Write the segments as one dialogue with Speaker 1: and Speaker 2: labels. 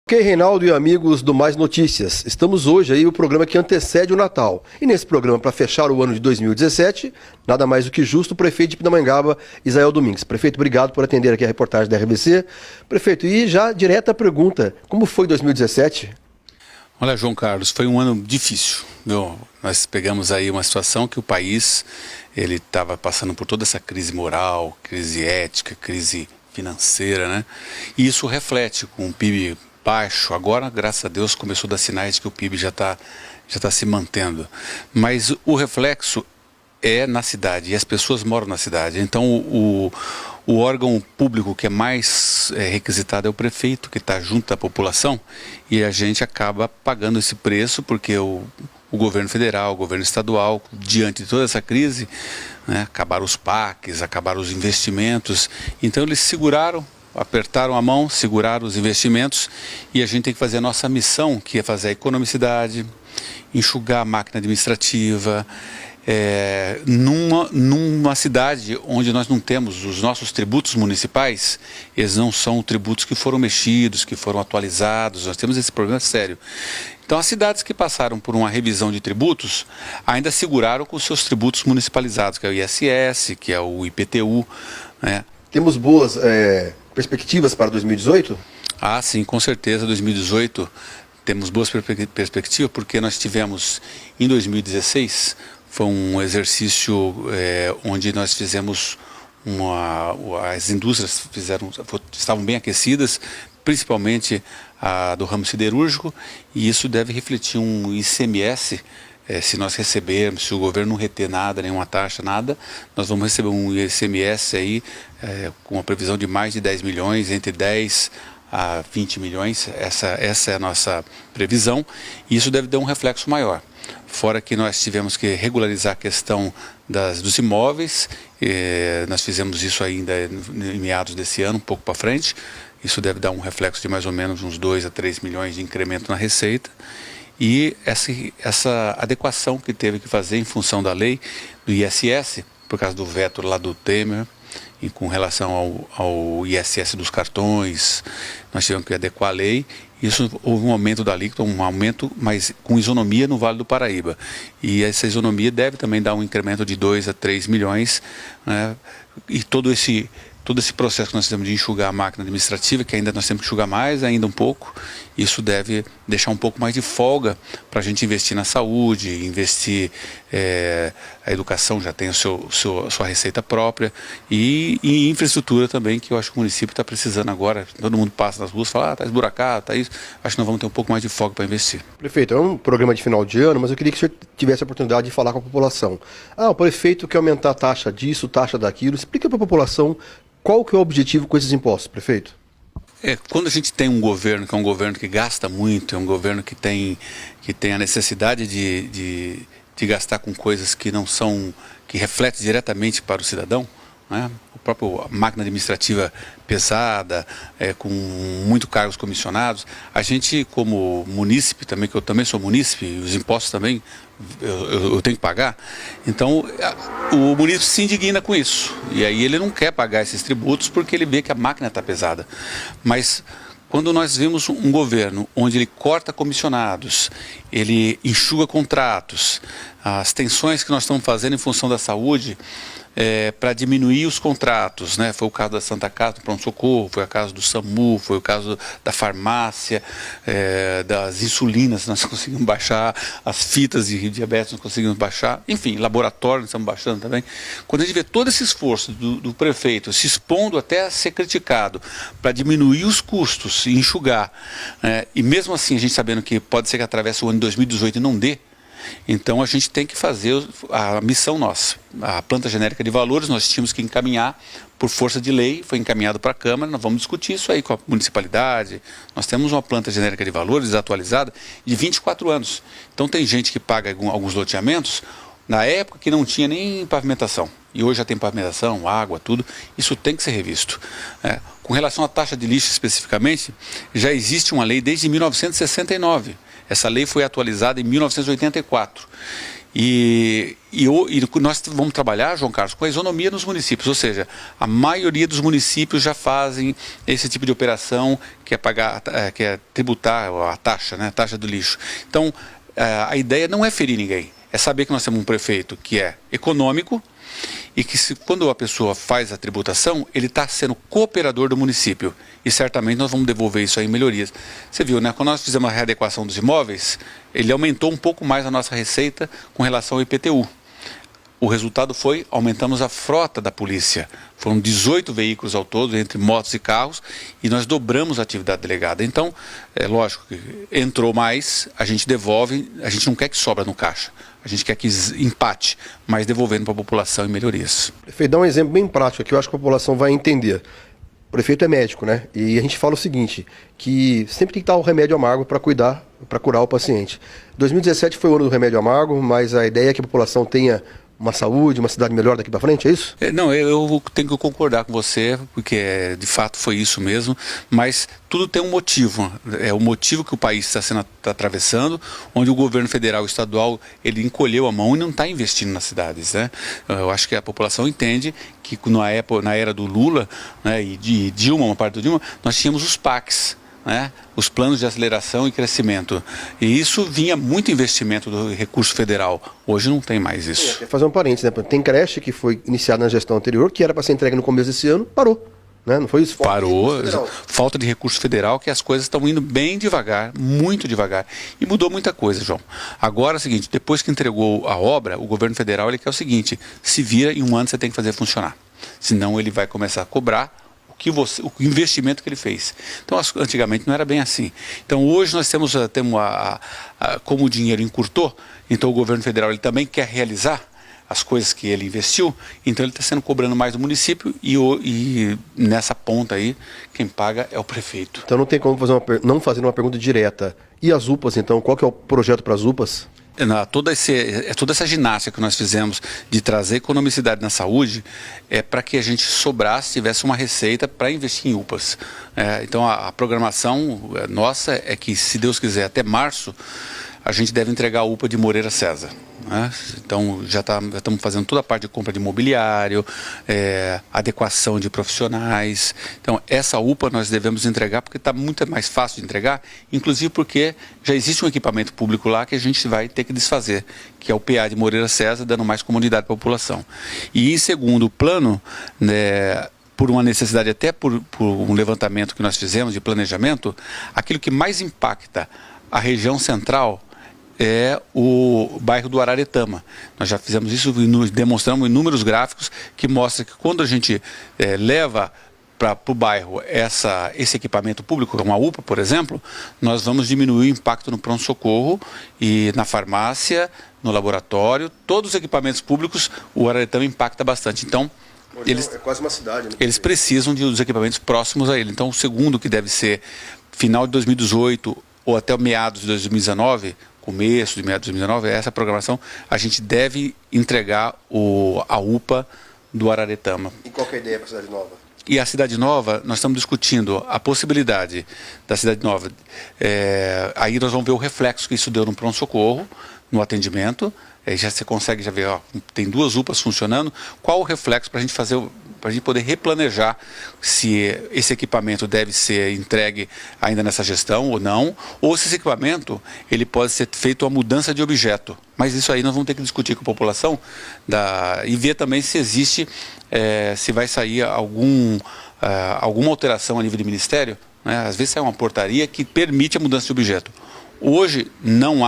Speaker 1: Ok, Reinaldo e amigos do Mais Notícias, estamos hoje aí o programa que antecede o Natal. E nesse programa, para fechar o ano de 2017, nada mais do que justo, o prefeito de Pindamonhangaba, Israel Domingues. Prefeito, obrigado por atender aqui a reportagem da RBC. Prefeito, e já direta a pergunta, como foi 2017?
Speaker 2: Olha, João Carlos, foi um ano difícil, viu? Nós pegamos aí uma situação que o país ele estava passando por toda essa crise moral, crise ética, crise financeira, né? E isso reflete com o PIB baixo. Agora, graças a Deus, começou a dar sinais de que o PIB já tá se mantendo. Mas o reflexo é na cidade, e as pessoas moram na cidade. Então, o órgão público que é mais requisitado é o prefeito, que está junto da população, e a gente acaba pagando esse preço, porque o governo federal, o governo estadual, diante de toda essa crise, né, acabaram os PACs, acabaram os investimentos, então eles seguraram, apertaram a mão, seguraram os investimentos, e a gente tem que fazer a nossa missão, que é fazer a economicidade, enxugar a máquina administrativa, numa cidade onde nós não temos os nossos tributos municipais, eles não são tributos que foram mexidos, que foram atualizados, nós temos esse problema sério. Então as cidades que passaram por uma revisão de tributos ainda seguraram com os seus tributos municipalizados, que é o ISS, que é o IPTU, né?
Speaker 1: Temos boas perspectivas para 2018?
Speaker 2: Ah, sim, com certeza, 2018 temos boas perspectivas, porque nós tivemos em 2016, foi um exercício onde nós fizemos as indústrias estavam bem aquecidas, principalmente a do ramo siderúrgico, e isso deve refletir um ICMS. Se nós recebermos, se o governo não reter nada, nenhuma taxa, nada, nós vamos receber um ICMS aí com uma previsão de mais de 10 milhões, entre 10 a 20 milhões, essa é a nossa previsão, e isso deve dar um reflexo maior. Fora que nós tivemos que regularizar a questão dos imóveis, nós fizemos isso ainda em meados desse ano, um pouco para frente, isso deve dar um reflexo de mais ou menos uns 2 a 3 milhões de incremento na receita, e essa adequação que teve que fazer em função da lei do ISS, por causa do veto lá do Temer, e com relação ao ISS dos cartões, nós tivemos que adequar a lei. Isso houve um aumento da alíquota, um aumento, mas com isonomia no Vale do Paraíba. E essa isonomia deve também dar um incremento de 2 a 3 milhões, né? E todo esse processo que nós temos de enxugar a máquina administrativa, que ainda nós temos que enxugar mais, ainda um pouco, isso deve deixar um pouco mais de folga para a gente investir na saúde, investir a educação, já tem a sua receita própria, e infraestrutura também, que eu acho que o município está precisando agora. Todo mundo passa nas ruas e fala, está esburacado, está isso. Acho que nós vamos ter um pouco mais de folga para investir.
Speaker 1: Prefeito, é um programa de final de ano, mas eu queria que o senhor tivesse a oportunidade de falar com a população. O prefeito quer aumentar a taxa disso, taxa daquilo. Explica para a população qual que é o objetivo com esses impostos, prefeito?
Speaker 2: Quando a gente tem um governo que é um governo que gasta muito, é um governo que tem a necessidade de gastar com coisas que não são, que refletem diretamente para o cidadão, né? A própria máquina administrativa pesada, com muito cargos comissionados, a gente como munícipe também, que eu também sou munícipe, os impostos também eu tenho que pagar, então o munícipe se indigna com isso, e aí ele não quer pagar esses tributos porque ele vê que a máquina está pesada. Mas quando nós vemos um governo onde ele corta comissionados, ele enxuga contratos, as tensões que nós estamos fazendo em função da saúde, para diminuir os contratos, né? Foi o caso da Santa Casa do Pronto-Socorro, foi o caso do SAMU, foi o caso da farmácia, das insulinas nós conseguimos baixar, as fitas de diabetes nós conseguimos baixar, enfim, laboratório nós estamos baixando também. Quando a gente vê todo esse esforço do prefeito se expondo até a ser criticado para diminuir os custos e enxugar, e mesmo assim a gente sabendo que pode ser que atravesse o ano de 2018 e não dê, então a gente tem que fazer a missão nossa. A planta genérica de valores nós tínhamos que encaminhar por força de lei, foi encaminhado para a Câmara, nós vamos discutir isso aí com a municipalidade. Nós temos uma planta genérica de valores desatualizada de 24 anos. Então tem gente que paga alguns loteamentos na época que não tinha nem pavimentação. E hoje já tem pavimentação, água, tudo. Isso tem que ser revisto. Com relação à taxa de lixo especificamente, já existe uma lei desde 1969. Essa lei foi atualizada em 1984. E nós vamos trabalhar, João Carlos, com a isonomia nos municípios, ou seja, a maioria dos municípios já fazem esse tipo de operação, que é tributar a taxa, né, a taxa do lixo. Então, a ideia não é ferir ninguém, é saber que nós temos um prefeito que é econômico, e que quando a pessoa faz a tributação, ele está sendo cooperador do município. E certamente nós vamos devolver isso aí em melhorias. Você viu, né? Quando nós fizemos a readequação dos imóveis, ele aumentou um pouco mais a nossa receita com relação ao IPTU. O resultado foi, aumentamos a frota da polícia. Foram 18 veículos ao todo, entre motos e carros, e nós dobramos a atividade delegada. Então, é lógico que entrou mais, a gente devolve, a gente não quer que sobra no caixa. A gente quer que empate, mas devolvendo para a população em melhorias.
Speaker 1: Prefeito, dá um exemplo bem prático que eu acho que a população vai entender. O prefeito é médico, né? E a gente fala o seguinte, que sempre tem que estar o remédio amargo para curar o paciente. 2017 foi o ano do remédio amargo, mas a ideia é que a população tenha uma saúde, uma cidade melhor daqui para frente, é isso?
Speaker 2: Não, eu tenho que concordar com você, porque de fato foi isso mesmo, mas tudo tem um motivo. É o motivo que o país está atravessando, onde o governo federal e estadual, ele encolheu a mão e não está investindo nas cidades, né? Eu acho que a população entende que na era do Lula, né, e de Dilma, uma parte do Dilma, nós tínhamos os PACs, né, os planos de aceleração e crescimento. E isso vinha muito investimento do recurso federal. Hoje não tem mais isso.
Speaker 1: Quer fazer um parênteses, né? Tem creche que foi iniciada na gestão anterior, que era para ser entregue no começo desse ano, parou. Né? Não foi isso?
Speaker 2: Parou, falta de recurso federal, que as coisas estão indo bem devagar, muito devagar. E mudou muita coisa, João. Agora é o seguinte, depois que entregou a obra, o governo federal ele quer o seguinte, se vira em um ano você tem que fazer funcionar. Senão ele vai começar a cobrar o investimento que ele fez. Então, antigamente não era bem assim. Então, hoje nós temos como o dinheiro encurtou, então o governo federal ele também quer realizar as coisas que ele investiu, então ele está sendo cobrando mais do município e nessa ponta aí, quem paga é o prefeito.
Speaker 1: Então não tem como não fazer uma pergunta direta. E as UPAs, então? Qual que é o projeto para as UPAs?
Speaker 2: Toda essa ginástica que nós fizemos de trazer economicidade na saúde é para que a gente sobrasse, tivesse uma receita para investir em UPAs. Então a programação nossa é que, se Deus quiser, até março, a gente deve entregar a UPA de Moreira César. Né? Então já estamos fazendo toda a parte de compra de mobiliário, adequação de profissionais. Então essa UPA nós devemos entregar porque está muito mais fácil de entregar, inclusive porque já existe um equipamento público lá que a gente vai ter que desfazer, que é o PA de Moreira César, dando mais comodidade para a população. E em segundo plano, né, por uma necessidade, até por um levantamento que nós fizemos de planejamento, aquilo que mais impacta a região central é o bairro do Araretama. Nós já fizemos isso e demonstramos inúmeros gráficos que mostram que quando a gente leva para o bairro esse equipamento público, uma UPA, por exemplo, nós vamos diminuir o impacto no pronto-socorro e na farmácia, no laboratório, todos os equipamentos públicos, o Araretama impacta bastante. Então,
Speaker 1: é quase uma cidade, né?
Speaker 2: Eles precisam dos equipamentos próximos a ele. Então, o segundo, que deve ser final de 2018 ou até meados de 2019, começo de meados de 2019, essa programação, a gente deve entregar a UPA do Araretama.
Speaker 1: E qual que é a ideia para a Cidade Nova?
Speaker 2: E a Cidade Nova, nós estamos discutindo a possibilidade da Cidade Nova. Aí nós vamos ver o reflexo que isso deu no pronto-socorro, no atendimento. Você consegue já ver, tem 2 UPAs funcionando. Qual o reflexo para a gente para a gente poder replanejar se esse equipamento deve ser entregue ainda nessa gestão ou não, ou se esse equipamento ele pode ser feito a mudança de objeto. Mas isso aí nós vamos ter que discutir com a população e ver também se existe, se vai sair alguma alteração a nível de ministério. Né? Às vezes sai uma portaria que permite a mudança de objeto. Hoje não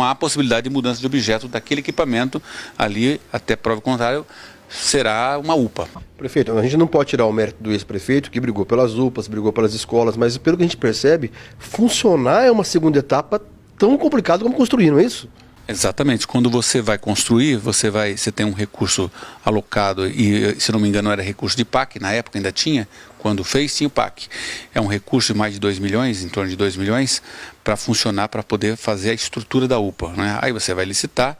Speaker 2: há possibilidade de mudança de objeto daquele equipamento ali, até prova contrária, será uma UPA.
Speaker 1: Prefeito, a gente não pode tirar o mérito do ex-prefeito, que brigou pelas UPAs, brigou pelas escolas, mas pelo que a gente percebe, funcionar é uma segunda etapa tão complicada como construir, não é isso?
Speaker 2: Exatamente. Quando você vai construir, você tem um recurso alocado, e se não me engano era recurso de PAC, na época ainda tinha, quando tinha o PAC. É um recurso de mais de 2 milhões, em torno de 2 milhões, para funcionar, para poder fazer a estrutura da UPA. Né? Aí você vai licitar,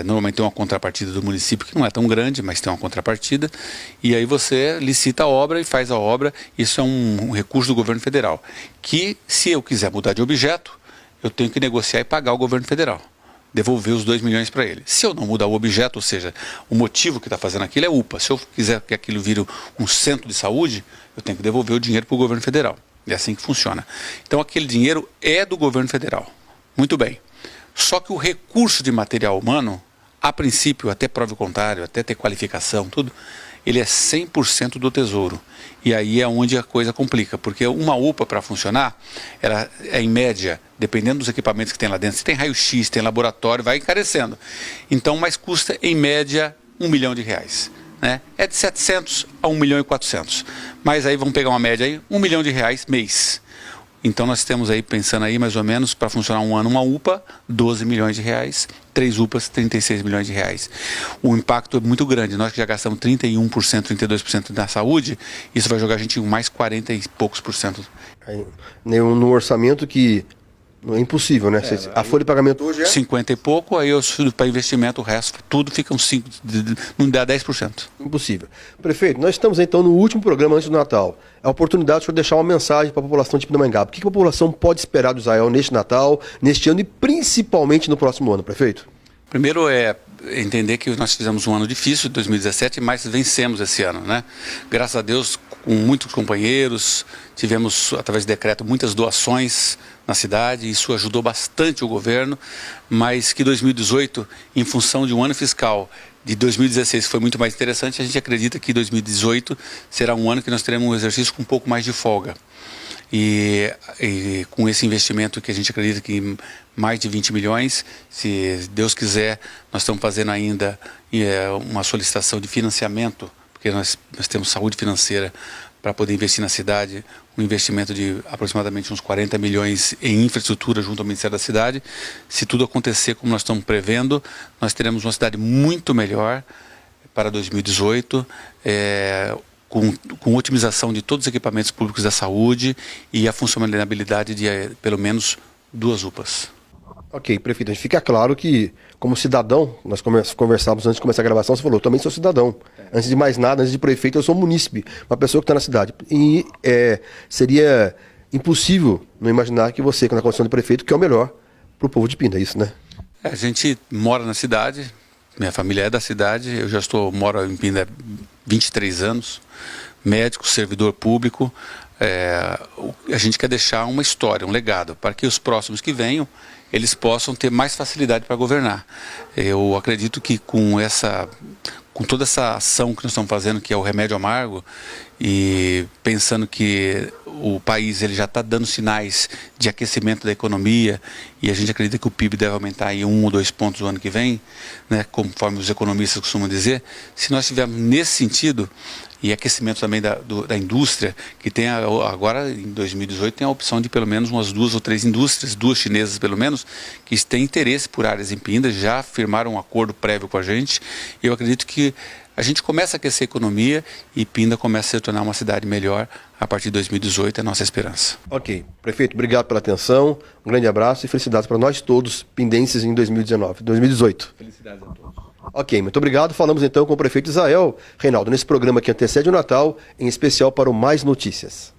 Speaker 2: normalmente tem uma contrapartida do município, que não é tão grande, mas tem uma contrapartida, e aí você licita a obra e faz a obra. Isso é um recurso do governo federal, que se eu quiser mudar de objeto, eu tenho que negociar e pagar o governo federal. devolver os 2 milhões para ele. Se eu não mudar o objeto, ou seja, o motivo que está fazendo aquilo é UPA. Se eu quiser que aquilo vire um centro de saúde, eu tenho que devolver o dinheiro para o governo federal. É assim que funciona. Então aquele dinheiro é do governo federal. Muito bem. Só que o recurso de material humano, a princípio, até prova o contrário, até ter qualificação, tudo, ele é 100% do Tesouro. E aí é onde a coisa complica, porque uma UPA para funcionar, ela é em média, dependendo dos equipamentos que tem lá dentro, se tem raio-x, tem laboratório, vai encarecendo. Então, mas custa em média R$1 milhão. Né? É de 700 a 1 milhão e 400. Mas aí vamos pegar uma média aí, R$1 milhão mês. Então nós temos aí, pensando aí mais ou menos, para funcionar um ano, uma UPA, R$12 milhões, 3 UPAs, R$36 milhões. O impacto é muito grande. Nós que já gastamos 31%, 32% na saúde, isso vai jogar a gente em mais 40 e poucos por cento.
Speaker 1: No orçamento que é impossível, né? A folha de pagamento hoje é
Speaker 2: 50 e pouco, aí eu subo para investimento, o resto, tudo fica uns 5, não dá 10%.
Speaker 1: Impossível. Prefeito, nós estamos então no último programa antes do Natal. É a oportunidade de o senhor deixar uma mensagem para a população de Pindamonhangaba. O que a população pode esperar do Israel neste Natal, neste ano e principalmente no próximo ano, prefeito?
Speaker 2: Primeiro é entender que nós fizemos um ano difícil, 2017, mas vencemos esse ano, né? Graças a Deus, com muitos companheiros, tivemos, através de decreto, muitas doações na cidade, isso ajudou bastante o governo, mas que 2018, em função de um ano fiscal de 2016 foi muito mais interessante, a gente acredita que 2018 será um ano que nós teremos um exercício com um pouco mais de folga. E com esse investimento que a gente acredita que mais de 20 milhões, se Deus quiser, nós estamos fazendo ainda uma solicitação de financiamento, porque nós temos saúde financeira para poder investir na cidade, um investimento de aproximadamente uns 40 milhões em infraestrutura junto ao Ministério da Cidade. Se tudo acontecer como nós estamos prevendo, nós teremos uma cidade muito melhor para 2018, com otimização de todos os equipamentos públicos da saúde e a funcionalidade de pelo menos 2 UPAs.
Speaker 1: Ok, prefeito, a gente fica claro que, como cidadão, nós conversávamos antes de começar a gravação, você falou, eu também sou cidadão. Antes de mais nada, antes de prefeito, eu sou munícipe, uma pessoa que está na cidade. E seria impossível não imaginar que você, na condição de prefeito, que é o melhor para o povo de Pinda, é isso, né?
Speaker 2: A gente mora na cidade, minha família é da cidade, eu já moro em Pinda há 23 anos, médico, servidor público. A gente quer deixar uma história, um legado, para que os próximos que venham, eles possam ter mais facilidade para governar. Eu acredito que com toda essa ação que nós estamos fazendo, que é o remédio amargo, e pensando que o país ele já está dando sinais de aquecimento da economia, e a gente acredita que o PIB deve aumentar em 1 ou 2 pontos no ano que vem, né, conforme os economistas costumam dizer, se nós estivermos nesse sentido, e aquecimento também da indústria, que tem agora, em 2018, tem a opção de pelo menos umas 2 ou 3 indústrias, 2 chinesas pelo menos, que têm interesse por áreas em Pinda, já firmaram um acordo prévio com a gente. Eu acredito que a gente começa a aquecer a economia e Pinda começa a se tornar uma cidade melhor a partir de 2018, é a nossa esperança.
Speaker 1: Ok. Prefeito, obrigado pela atenção, um grande abraço e felicidades para nós todos, pindenses, em 2018.
Speaker 2: Felicidades a todos.
Speaker 1: Ok, muito obrigado. Falamos então com o prefeito Israel Reinaldo, nesse programa que antecede o Natal, em especial para o Mais Notícias.